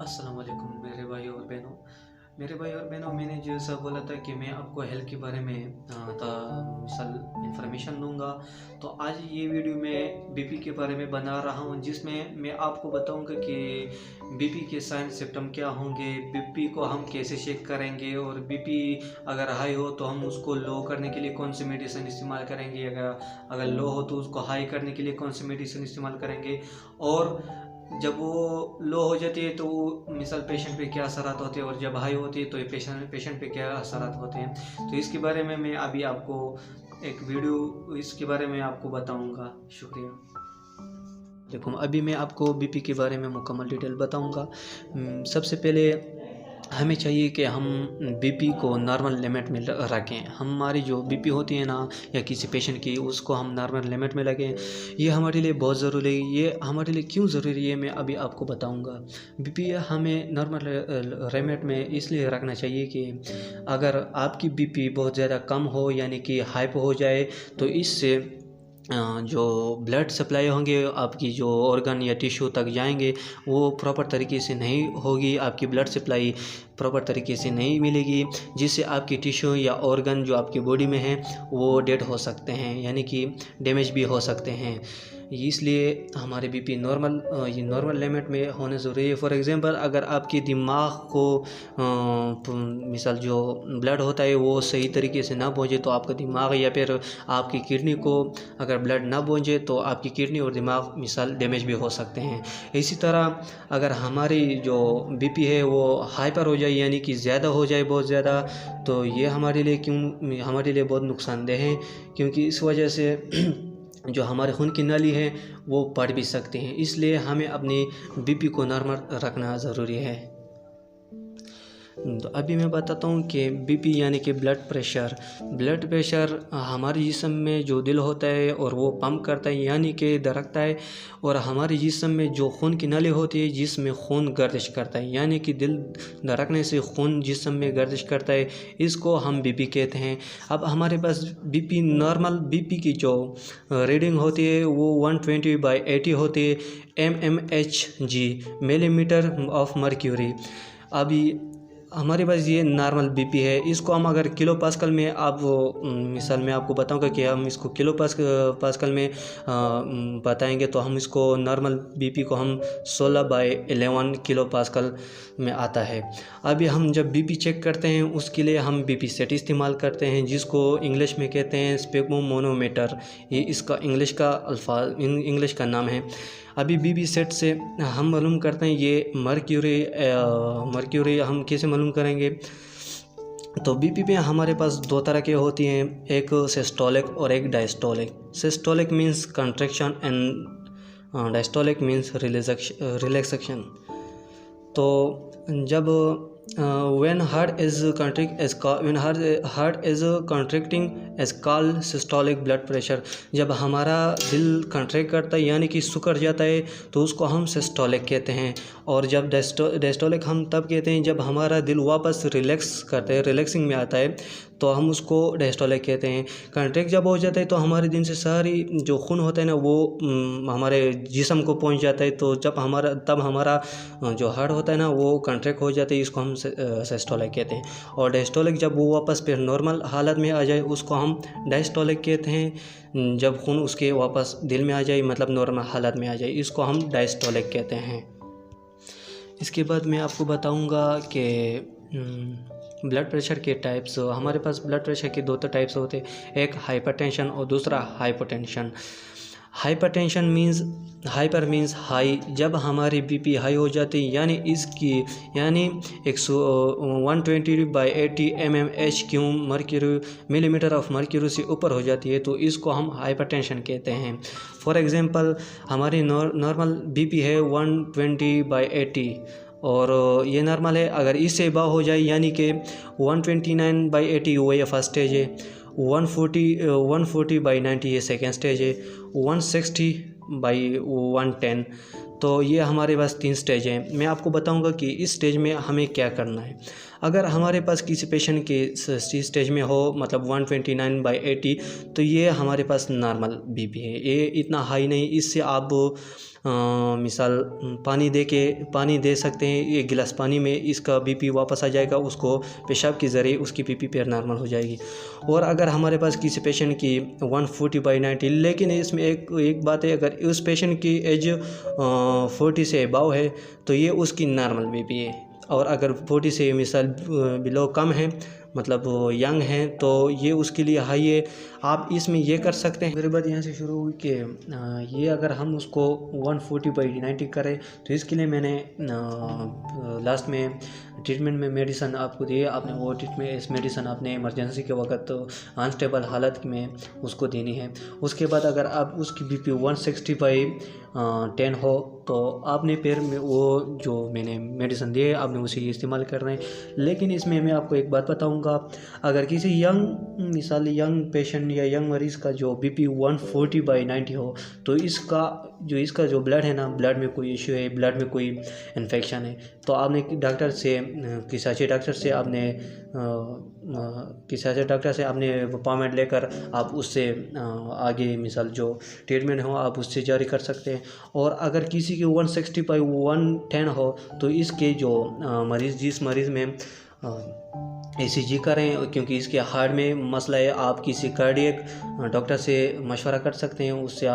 अस्सलाम वालेकुम मेरे भाई और बहनों, मैंने जैसा बोला था कि मैं आपको हेल्थ के बारे में मिसाल इंफॉर्मेशन दूंगा। तो आज ये वीडियो मैं बीपी के बारे में बना रहा हूँ, जिसमें मैं आपको बताऊंगा कि बीपी के साइन सिम्टम क्या होंगे, बीपी को हम कैसे चेक करेंगे, और बीपी अगर हाई हो तो हम उसको लो करने के लिए कौन सी मेडिसिन इस्तेमाल करेंगे, अगर लो हो तो उसको हाई करने के लिए कौन सी मेडिसिन इस्तेमाल करेंगे, और जब वो लो हो जाती है तो मिसाल पेशेंट पे क्या असरात होते हैं, और जब हाई होती है तो ये पेशेंट पे क्या असरात होते हैं। तो इसके बारे में मैं अभी आपको एक वीडियो इसके बारे में आपको बताऊंगा। शुक्रिया। देखो, अभी मैं आपको बीपी के बारे में मुकम्मल डिटेल बताऊंगा। सबसे पहले हमें चाहिए कि हम बीपी को नॉर्मल लिमिट में रखें। हमारी जो बीपी होती है ना, या किसी पेशेंट की, उसको हम नॉर्मल लिमिट में रखें। ये हमारे लिए बहुत ज़रूरी है। ये हमारे लिए क्यों ज़रूरी है मैं अभी आपको बताऊंगा। बीपी हमें नॉर्मल लिमिट में इसलिए रखना चाहिए कि अगर आपकी बीपी बहुत ज़्यादा कम हो, यानी कि हाइप हो जाए, तो इससे जो ब्लड सप्लाई होंगे, आपकी जो ऑर्गन या टिश्यू तक जाएंगे, वो प्रॉपर तरीके से नहीं होगी। आपकी ब्लड सप्लाई प्रॉपर तरीके से नहीं मिलेगी, जिससे आपकी टिश्यू या ऑर्गन जो आपकी बॉडी में है वो डेड हो सकते हैं, यानी कि डैमेज भी हो सकते हैं। इसलिए हमारे बीपी नॉर्मल लिमिट में होने ज़रूरी है। फॉर एग्ज़ाम्पल, अगर आपके दिमाग को मिसाल जो ब्लड होता है वो सही तरीके से ना पहुँचे, तो आपका दिमाग या फिर आपकी किडनी को अगर ब्लड ना पहुँचे तो आपकी किडनी और दिमाग मिसाल डैमेज भी हो सकते हैं। इसी तरह अगर हमारी जो बीपी है वो हाइपर हो जाए, यानी कि ज़्यादा हो जाए, बहुत ज़्यादा, तो ये हमारे लिए बहुत नुकसानदेह है, क्योंकि इस वजह से जो हमारे खून की नाली है वो फट भी सकते हैं। इसलिए हमें अपनी बीपी को नॉर्मल रखना ज़रूरी है। तो अभी मैं बताता हूँ कि बीपी यानी कि ब्लड प्रेशर हमारे जिस्म में जो दिल होता है और वो पंप करता है, यानी कि धड़कता है, और हमारे जिस्म में जो खून की नली होती है जिसमें खून गर्दिश करता है, यानी कि दिल धड़कने से खून जिस्म में गर्दिश करता है, इसको हम बीपी कहते हैं। अब हमारे पास नॉर्मल बीपी की जो रीडिंग होती है वो 120/80 होती है, mmHg, मिलीमीटर ऑफ मर्क्यूरी। अभी हमारे पास ये नॉर्मल बीपी है। इसको हम अगर किलो पास्कल में, आप मिसाल में आपको बताऊंगा कि हम इसको किलो पास्कल में बताएंगे, तो हम इसको नॉर्मल बीपी को हम 16/11 किलो पास्कल में आता है। अभी हम जब बीपी चेक करते हैं उसके लिए हम बीपी सेट इस्तेमाल करते हैं, जिसको इंग्लिश में कहते हैं स्पेग्मोमोनोमीटर। ये इसका इंग्लिश का नाम है। अभी बीपी सेट से हम मालूम करते हैं ये मर्क्यूरी हम कैसे मालूम करेंगे। तो बीपी में हमारे पास दो तरह के होती हैं, एक सिस्टोलिक और एक diastolic. Systolic means contraction and diastolic means relaxation. तो जब when heart is contracting is called systolic blood pressure। जब हमारा दिल कंट्रैक्ट करता है यानी कि सिकुड़ जाता है तो उसको हम सिस्टोलिक कहते हैं। और जब डायस्टोलिक हम तब कहते हैं जब हमारा दिल वापस रिलैक्सिंग में आता है, तो हम उसको डायस्टोलिक कहते हैं। कंट्रैक्ट जब हो जाता है तो हमारे दिन से सारी जो खून होता है ना वो हमारे जिस्म को पहुंच जाता है। तो तब हमारा जो हार्ट होता है ना वो कंट्रैक्ट हो जाता है, इसको हम सिस्टोलिक कहते हैं। और डायस्टोलिक जब वो वापस फिर नॉर्मल हालत में आ जाए उसको हम डायस्टोलिक कहते हैं। जब खून उसके वापस दिल में आ जाए, मतलब नॉर्मल हालत में आ जाए, इसको हम डायस्टोलिक कहते हैं। इसके बाद मैं आपको बताऊंगा कि ब्लड प्रेशर के टाइप्स। हमारे पास ब्लड प्रेशर के दो टाइप्स होते हैं, एक हाइपरटेंशन और दूसरा hypotension. Hypertension hyper means high. जब हमारी बीपी हाई हो जाती है यानी 120/80 mmHg मिलीमीटर ऑफ मर्क्यूरी से ऊपर हो जाती है, तो इसको हम हाइपरटेंशन कहते हैं। फॉर एग्जांपल, हमारी नॉर्मल बीपी है 120/80 और ये नॉर्मल है। अगर इससे अबव हो जाए यानी कि 129/80 वो ये फर्स्ट स्टेज है, 140/90 ये सेकेंड स्टेज है, 160/110, तो ये हमारे पास 3 स्टेज हैं। मैं आपको बताऊंगा कि इस स्टेज में हमें क्या करना है। अगर हमारे पास किसी पेशेंट के स्टेज में हो, मतलब 129/80, तो ये हमारे पास नॉर्मल बीपी है, ये इतना हाई नहीं। इससे आप मिसाल पानी दे सकते हैं, 1 गिलास पानी में इसका बीपी वापस आ जाएगा, उसको पेशाब के ज़रिए उसकी बीपी फिर नॉर्मल हो जाएगी। और अगर हमारे पास किसी पेशेंट की 140/90, लेकिन इसमें एक बात है, अगर उस पेशेंट की एज 40 से अबव है तो ये उसकी नॉर्मल बीपी है, और अगर 40 से मिसाल बिलो कम है, मतलब यंग हैं, तो ये उसके लिए हाई है। आप इसमें ये कर सकते हैं। मेरी बात यहाँ से शुरू हुई कि ये अगर हम उसको 140/90 करें तो इसके लिए मैंने लास्ट में ट्रीटमेंट में मेडिसन आपको दिए, आपने वो ट्रीटमेंट इस मेडिसन आपने इमरजेंसी के वक्त अनस्टेबल हालत में उसको देनी है। उसके बाद अगर आप उसकी बीपी 160/10 हो तो आपने फिर में वो जो मैंने मेडिसन दिए आपने उसे इस्तेमाल करना है। लेकिन इसमें मैं आपको एक बात बताऊंगा, अगर किसी यंग पेशेंट या यंग मरीज़ का जो बीपी 140/90 हो तो इसका जो ब्लड है ना, ब्लड में कोई इशू है, ब्लड में कोई इन्फेक्शन है, तो आपने किसी अच्छे डॉक्टर से आपने अपॉइंटमेंट लेकर आप उससे आगे मिसाल जो ट्रीटमेंट हो आप उससे जारी कर सकते हैं। और अगर किसी की 160/110 हो तो इसके जो जिस मरीज़ में ECG करें, क्योंकि इसके हार्ट में मसला है, आप किसी कार्डियक डॉक्टर से मशवरा कर सकते हैं, उससे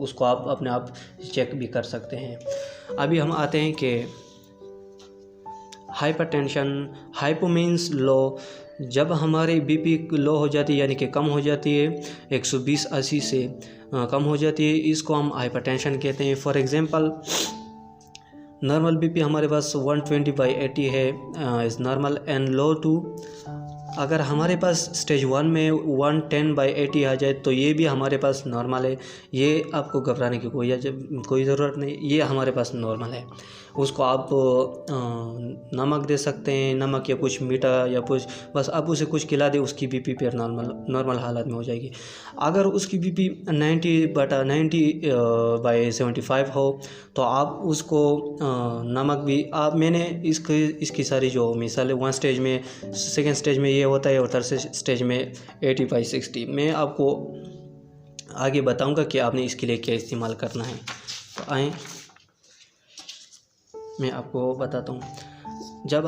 उसको आप अपने आप चेक भी कर सकते हैं। अभी हम आते हैं कि हाइपरटेंशन, हाइपो मीन्स लो। जब हमारी बीपी लो हो जाती है यानी कि कम हो जाती है, 120/80 से कम हो जाती है, इसको हम हाइपरटेंशन कहते हैं। फॉर एग्जांपल नॉर्मल बीपी हमारे पास 120/80 है, is normal and low too. अगर हमारे पास स्टेज 1 में 110/80 आ जाए तो ये भी हमारे पास नॉर्मल है, ये आपको घबराने की कोई ज़रूरत नहीं, ये हमारे पास नॉर्मल है। उसको आप नमक दे सकते हैं, नमक या कुछ मीठा या कुछ, बस आप उसे कुछ खिला दें, उसकी बीपी फिर नॉर्मल हालत में हो जाएगी। अगर उसकी बीपी 90/75 हो तो आप उसको नमक भी मैंने इसकी सारी जो मिसाल है, 1 स्टेज में, 2nd स्टेज में ये होता है और 3rd स्टेज में 80/60। मैं आपको आगे बताऊंगा कि आपने इसके लिए क्या इस्तेमाल करना है। तो आए मैं आपको बताता हूँ। जब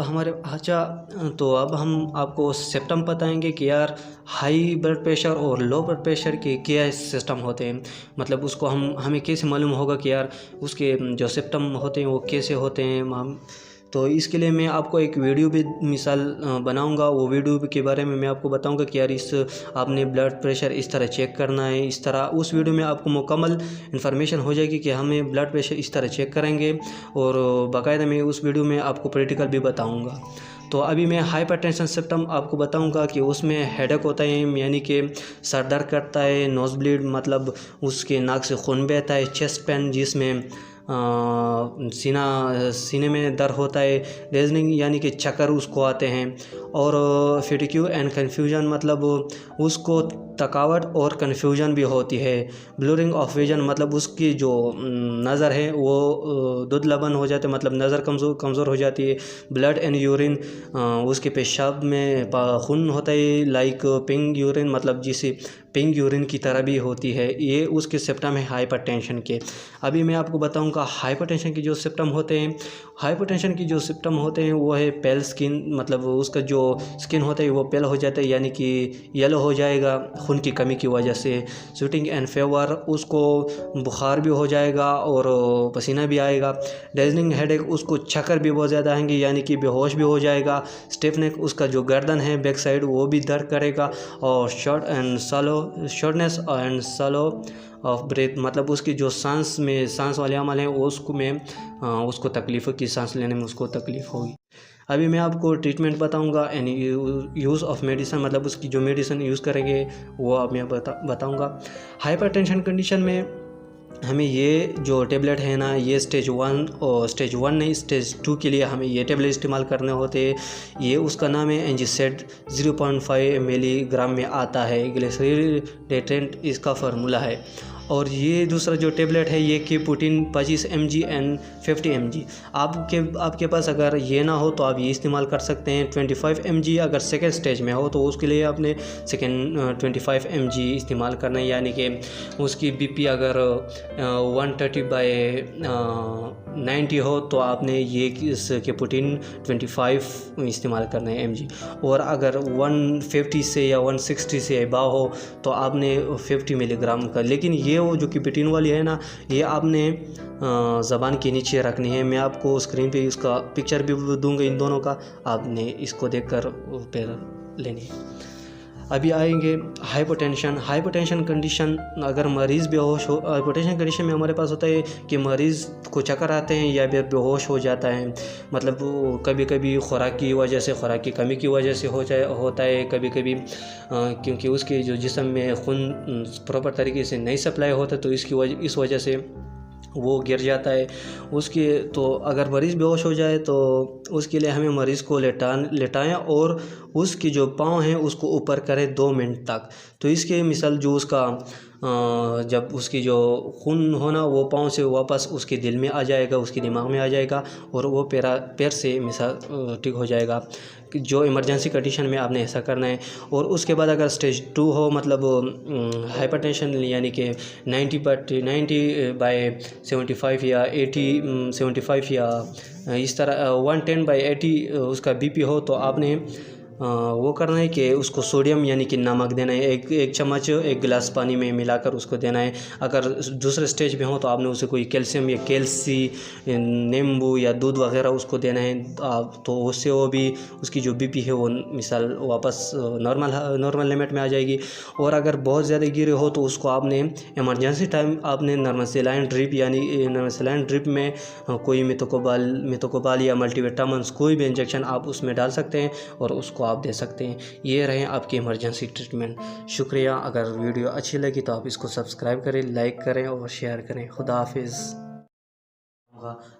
तो अब हम आपको सिम्टम बताएंगे कि यार हाई ब्लड प्रेशर और लो ब्लड प्रेशर के क्या सिस्टम होते हैं, मतलब उसको हमें कैसे मालूम होगा कि यार उसके जो सिम्टम होते हैं वो कैसे होते हैं। तो इसके लिए मैं आपको एक वीडियो भी मिसाल बनाऊंगा, वो वीडियो के बारे में मैं आपको बताऊंगा कि यार आपने ब्लड प्रेशर इस तरह चेक करना है, इस तरह। उस वीडियो में आपको मुकम्मल इन्फॉर्मेशन हो जाएगी कि हमें ब्लड प्रेशर इस तरह चेक करेंगे, और बाकायदा मैं उस वीडियो में आपको प्रैक्टिकल भी बताऊँगा। तो अभी मैं हाइपरटेंशन सिम्टम आपको बताऊंगा कि उसमें हेडेक होता है, यानी कि सर दर्द करता है, नोज़ ब्लीड मतलब उसके नाक से खून बहता है, चेस्ट पेन जिसमें सीने में दर्द होता है, डेजनिंग यानी कि चक्कर उसको आते हैं, और फिटिक्यू एंड कन्फ्यूजन मतलब उसको थकावट और कन्फ्यूजन भी होती है। ब्लरिंग ऑफ विजन मतलब उसकी जो नज़र है वो धुंधलापन हो जाते, मतलब नज़र कमज़ोर हो जाती है। ब्लड एंड यूरिन उसके पेशाब में खून होता है, लाइक पिंक यूरिन मतलब जिसे पिंक यूरिन की तरह भी होती है। ये उसके सिम्टम है हाइपरटेंशन के। अभी मैं आपको बताऊंगा हाइपरटेंशन के जो सिम्टम होते हैं। हाइपरटेंशन की जो सिम्टम होते हैं वो है पेल स्किन, मतलब उसका जो स्किन होता है वो पेल हो जाता है, यानी कि येलो हो जाएगा खून की कमी की वजह से। स्वेटिंग एंड फेवर उसको बुखार भी हो जाएगा और पसीना भी आएगा। डेजनिंग हेडेक उसको चक्कर भी बहुत ज़्यादा आएंगे, यानी कि बेहोश भी हो जाएगा। स्टिफनेस उसका जो गर्दन है बैक साइड वो भी दर्द करेगा, और shortness and slow of breath मतलब उसकी जो सांस वाले अमल हैं वो उसको तकलीफ़ की सांस लेने में उसको तकलीफ़ होगी। अभी मैं आपको ट्रीटमेंट बताऊंगा एंड यूज़ ऑफ मेडिसिन, मतलब उसकी जो मेडिसिन यूज़ करेंगे वो आप मैं बताऊंगा। हाइपरटेंशन कंडीशन में हमें ये जो टेबलेट है ना, ये स्टेज 1 और स्टेज 1 नहीं स्टेज 2 के लिए हमें ये टेबलेट इस्तेमाल करने होते हैं। ये उसका नाम है एंजिसेड, 0.5 मिलीग्राम में आता है। ग्लिसरीडेटेंट इसका फार्मूला है। और ये दूसरा जो टेबलेट है ये कीपुटिन 25 mg एंड 50 mg। आपके पास अगर ये ना हो तो आप ये इस्तेमाल कर सकते हैं 25 mg। अगर सेकेंड स्टेज में हो तो उसके लिए आपने सेकेंड 25 mg इस्तेमाल करना है, यानी कि उसकी बीपी अगर 130/90 हो तो आपने ये इस कीपुटिन 25 इस्तेमाल करना है mg। और अगर 150 से या 160 से अबव हो तो आपने 50 मिलीग्राम का। लेकिन ये वो जो कीपुटिन वाली है ना, ये आपने ज़बान के नीचे रखनी है। मैं आपको स्क्रीन पे इसका पिक्चर भी दूंगा इन दोनों का, आपने इसको देखकर फिर लेनी है। अभी आएंगे हाइपरटेंशन कंडीशन। अगर मरीज़ बेहोश हो, हाइपरटेंशन कंडीशन में हमारे पास होता है कि मरीज़ को चक्कर आते हैं या फिर बेहोश हो जाता है। मतलब कभी कभी खुराक की वजह से, खुराक की कमी की वजह से होता है, कभी कभी क्योंकि उसके जो जिस्म में खून प्रॉपर तरीके से नहीं सप्लाई होता तो इस वजह से वो गिर जाता है उसके। तो अगर मरीज़ बेहोश हो जाए तो उसके लिए हमें मरीज़ को लेटाएं और उसकी जो पाँव हैं उसको ऊपर करें 2 मिनट तक। तो इसके मिसाल जो उसका जब उसकी जो खून होना वो पाँव से वापस उसके दिल में आ जाएगा, उसके दिमाग में आ जाएगा और वो पैर से मिसाल ठीक हो जाएगा। जो इमरजेंसी कंडीशन में आपने ऐसा करना है। और उसके बाद अगर स्टेज 2 हो, मतलब हाइपरटेंशन यानी कि 90/75 या 75 या इस तरह 110/80 उसका बीपी हो तो आपने वो करना है कि उसको सोडियम यानी कि नमक देना है। एक चम्मच 1 गिलास पानी में मिलाकर उसको देना है। अगर दूसरे स्टेज में हो तो आपने उसे कोई कैल्शियम या कैल्सी नींबू या दूध वगैरह उसको देना है। तो उससे वो भी उसकी जो बीपी है वो मिसाल वापस नॉर्मल लिमिट में आ जाएगी। और अगर बहुत ज़्यादा गिरे हो तो उसको आपने इमरजेंसी टाइम आपने नॉर्मल सलाइन ड्रिप यानी नॉर्मल सलाइन ड्रिप में कोई मेथोकोबाल या मल्टीविटामिन्स कोई भी इंजेक्शन आप उसमें डाल सकते हैं और उसको आप दे सकते हैं। ये रहे आपकी इमरजेंसी ट्रीटमेंट। शुक्रिया। अगर वीडियो अच्छी लगी तो आप इसको सब्सक्राइब करें, लाइक करें और शेयर करें। खुदा हाफिज़।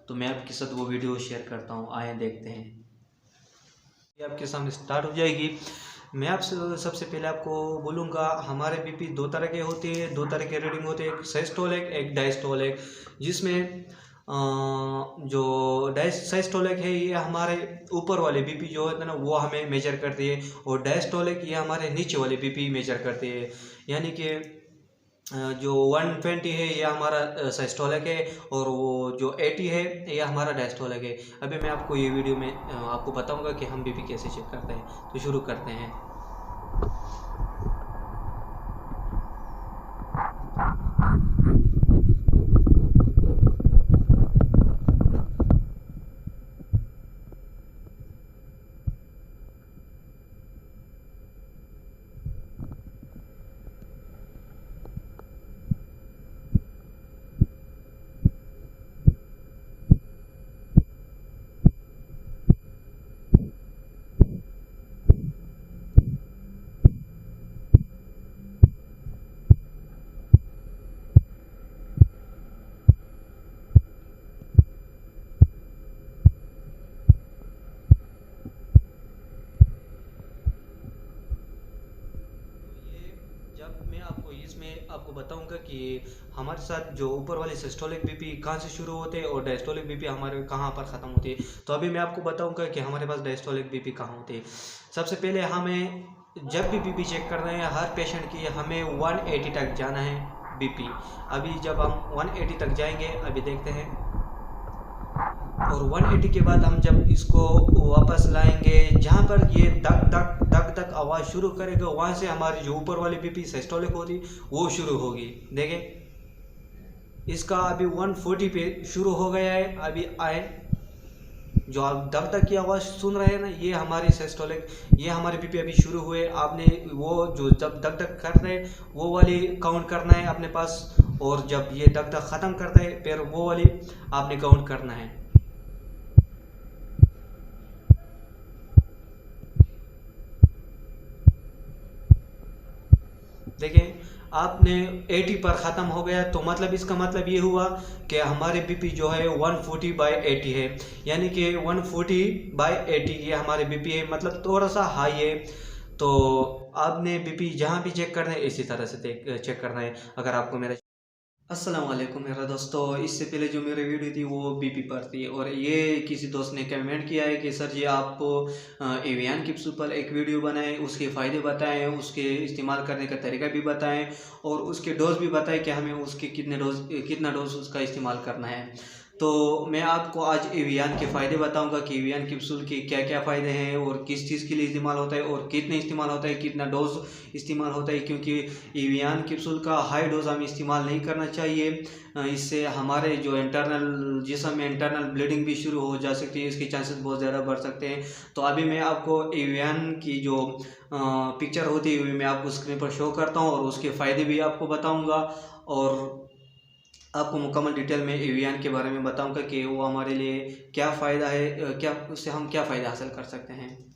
तो मैं आपके साथ वो वीडियो शेयर करता हूँ, आए देखते हैं। ये आपके सामने स्टार्ट हो जाएगी। मैं आपसे सबसे पहले आपको बोलूँगा हमारे बीपी 2 तरह के होते हैं, 2 तरह के रीडिंग होते हैं, एक सिस्टोलिक एक डायस्टोलिक। जिसमें जो सिस्टोलिक है ये हमारे ऊपर वाले बीपी जो होता है ना वो हमें मेजर करती है, और डायस्टोलिक ये हमारे नीचे वाले बीपी मेजर करती है। यानी कि जो 120 है ये हमारा सिस्टोलिक है और वो जो 80 है ये हमारा डायस्टोलिक है। अभी मैं आपको ये वीडियो में आपको बताऊंगा कि हम बीपी कैसे चेक करते हैं। तो शुरू करते हैं। इसमें आपको बताऊंगा कि हमारे साथ जो ऊपर वाले सिस्टोलिक बीपी कहाँ से शुरू होते हैं और डायस्टोलिक बीपी हमारे कहाँ पर ख़त्म होती है। तो अभी मैं आपको बताऊंगा कि हमारे पास डायस्टोलिक बीपी कहाँ होती है। सबसे पहले हमें जब भी बीपी चेक करना है हर पेशेंट की हमें 180 तक जाना है बीपी। अभी जब हम 180 तक जाएंगे, अभी देखते हैं, और 180 के बाद हम जब इसको वापस लाएंगे जहाँ पर ये धक धक धक धक आवाज़ शुरू करेगा वहाँ से हमारी जो ऊपर वाली बीपी सिस्टोलिक होती वो शुरू होगी। देखें इसका अभी 140 पे शुरू हो गया है। अभी आए जो आप धक धक की आवाज़ सुन रहे हैं ना ये हमारी सिस्टोलिक, ये हमारे बीपी अभी शुरू हुए। आपने वो जो जब धक धक कर रहे हैं वो वाली काउंट करना है अपने पास, और जब ये धक धक ख़त्म करता है फिर वो वाली आपने काउंट करना है। देखें आपने 80 पर ख़त्म हो गया तो मतलब इसका मतलब ये हुआ कि हमारे बीपी जो है 140/80 है, यानी कि 140/80 ये हमारे बीपी है, मतलब थोड़ा सा हाई है। तो आपने बीपी जहाँ भी चेक करना है इसी तरह से चेक करना है। अगर आपको मेरा अस्सलाम वालेकुम मेरा दोस्तों। इससे पहले जो मेरी वीडियो थी वो बीपी पर थी और ये किसी दोस्त ने कमेंट किया है कि सर जी आप एवियन कैप्सूल पर एक वीडियो बनाएं, उसके फ़ायदे बताएं, उसके इस्तेमाल करने का तरीका भी बताएं और उसके डोज भी बताएं कि हमें उसके कितना डोज उसका इस्तेमाल करना है। तो मैं आपको आज एवियन के फ़ायदे बताऊंगा कि एवियन कैप्सूल के क्या क्या फ़ायदे हैं और किस चीज़ के लिए इस्तेमाल होता है और कितने इस्तेमाल होता है, कितना डोज इस्तेमाल होता है, क्योंकि एवियन कैप्सूल का हाई डोज हमें इस्तेमाल नहीं करना चाहिए। इससे हमारे जो इंटरनल जिस्म में इंटरनल ब्लीडिंग भी शुरू हो जा सकती है, इसके चांसेस बहुत ज़्यादा बढ़ सकते हैं। तो अभी मैं आपको एवियन की जो पिक्चर होती है मैं आपको स्क्रीन पर शो करता हूँ और उसके फ़ायदे भी आपको बताऊँगा और आपको मुकम्मल डिटेल में एवियन के बारे में बताऊंगा कि वो हमारे लिए क्या फ़ायदा है, क्या उससे हम क्या फ़ायदा हासिल कर सकते हैं।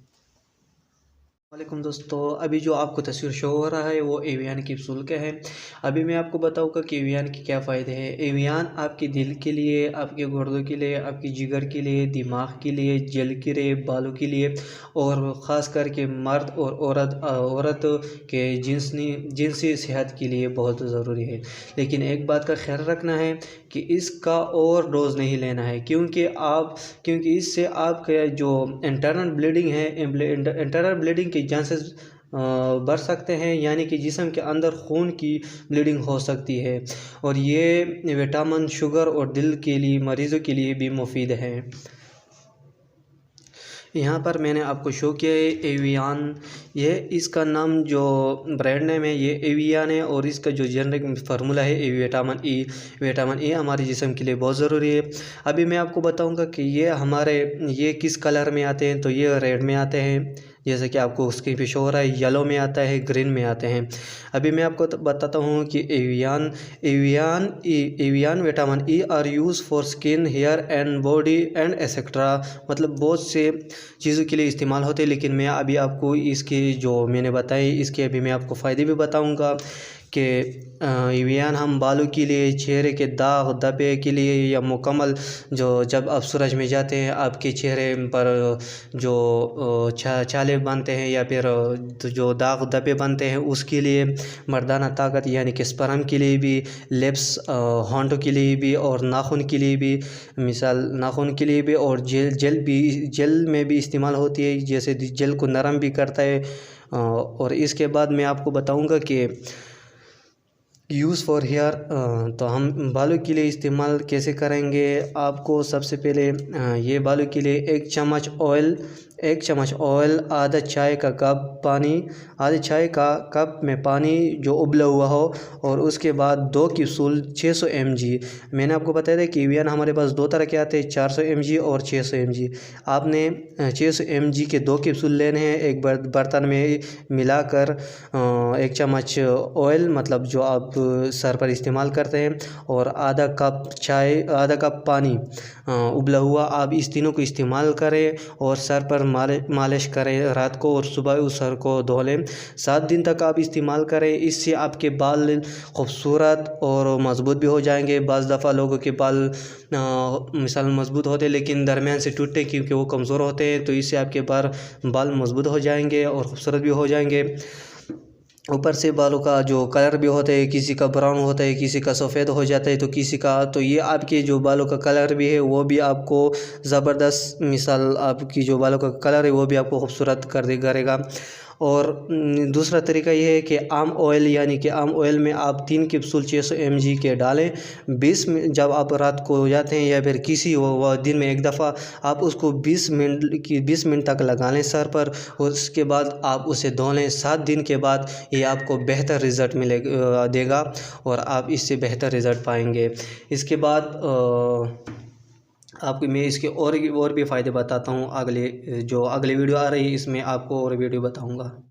वालेकुम दोस्तों, अभी जो आपको तस्वीर शो हो रहा है वो एवियन कैप्सूल का है। अभी मैं आपको बताऊंगा कि एवियन के क्या फ़ायदे हैं। एवियन आपके दिल के लिए, आपके गुर्दों के लिए, आपकी जिगर के लिए, दिमाग के लिए, जल के लिए, बालों के लिए और ख़ास करके मर्द और औरत के जिनसी सेहत के लिए बहुत ज़रूरी है। लेकिन एक बात का ख्याल रखना है कि इसका और डोज नहीं लेना है, क्योंकि इससे आपका जो इंटरनल ब्लीडिंग है, इंटरनल ब्लीडिंग के चांसेस बढ़ सकते हैं, यानी कि जिस्म के अंदर खून की ब्लीडिंग हो सकती है और ये विटामिन, शुगर और दिल के लिए मरीज़ों के लिए भी मुफीद है। यहाँ पर मैंने आपको शो किया है एवियन, ये इसका नाम जो ब्रांड नेम है ये एवियन है और इसका जो जेनरिक फार्मूला है विटामिन ए हमारे जिस्म के लिए बहुत ज़रूरी है। अभी मैं आपको बताऊंगा कि ये किस कलर में आते हैं। तो ये रेड में आते हैं, जैसे कि आपको स्क्रीन पे शो हो रहा है, येलो में आता है, ग्रीन में आते हैं। अभी मैं आपको बताता हूँ कि Evion vitamin E are use for skin, hair and body and etcetera, मतलब बहुत से चीज़ों के लिए इस्तेमाल होते हैं। लेकिन मैं अभी आपको इसके जो मैंने बताए इसके अभी मैं आपको फ़ायदे भी बताऊंगा कि एवियन हम बालों के लिए, चेहरे के दाग धब्बे के लिए या मुकम्मल जो जब आप सूरज में जाते हैं आपके चेहरे पर जो छाले बनते हैं या फिर जो दाग धब्बे बनते हैं उसके लिए, मर्दाना ताकत यानी कि स्पर्म के लिए भी, लिप्स होंठों के लिए भी और नाखून के लिए भी, मिसाल नाखून के लिए भी, और जेल में भी इस्तेमाल होती है, जैसे जेल को नरम भी करता है। और इसके बाद मैं आपको बताऊंगा कि यूज़ फॉर हेयर, तो हम बालों के लिए इस्तेमाल कैसे करेंगे। आपको सबसे पहले ये बालों के लिए एक चम्मच ऑयल, आधा चाय का कप में पानी जो उबला हुआ हो, और उसके बाद 2 कैप्सूल 600 mg। मैंने आपको बताया था कि एवियन हमारे पास 2 तरह के आते हैं, 400 mg और 600 mg। आपने 600 mg के 2 कैप्सूल लेने हैं, एक बर्तन में मिलाकर 1 चम्मच ऑयल, मतलब जो आप सर पर इस्तेमाल करते हैं, और आधा कप पानी उबला हुआ। आप इस तीनों को इस्तेमाल करें और सर पर मालिश करें रात को और सुबह उस सर को धो लें। 7 दिन तक आप इस्तेमाल करें, इससे आपके बाल खूबसूरत और मज़बूत भी हो जाएंगे। बाज़ दफ़ा लोगों के बाल मिसाल मज़बूत होते हैं लेकिन दरमियान से टूटते क्योंकि वो कमज़ोर होते हैं, तो इससे आपके बाल मज़बूत हो जाएंगे और खूबसूरत भी हो जाएंगे। ऊपर से बालों का जो कलर भी होता है, किसी का ब्राउन होता है, किसी का सफ़ेद हो जाता है, तो ये आपके जो बालों का कलर भी है वो भी आपको ज़बरदस्त, मिसाल आपकी जो बालों का कलर है वो भी आपको खूबसूरत करेगा। और दूसरा तरीका ये है कि आम ऑयल, यानी कि आम ऑयल में आप 3 कैप्सूल 600 mg के डालें। 20 मिनट जब आप रात को जाते हैं या फिर किसी दिन में एक दफ़ा आप उसको 20 मिनट तक लगा लें सर पर, और उसके बाद आप उसे धो लें। 7 दिन के बाद ये आपको बेहतर रिज़ल्ट देगा और आप इससे बेहतर रिज़ल्ट पाएंगे। इसके बाद आपको मैं इसके और भी फ़ायदे बताता हूँ। अगले वीडियो आ रही है इसमें आपको और वीडियो बताऊँगा।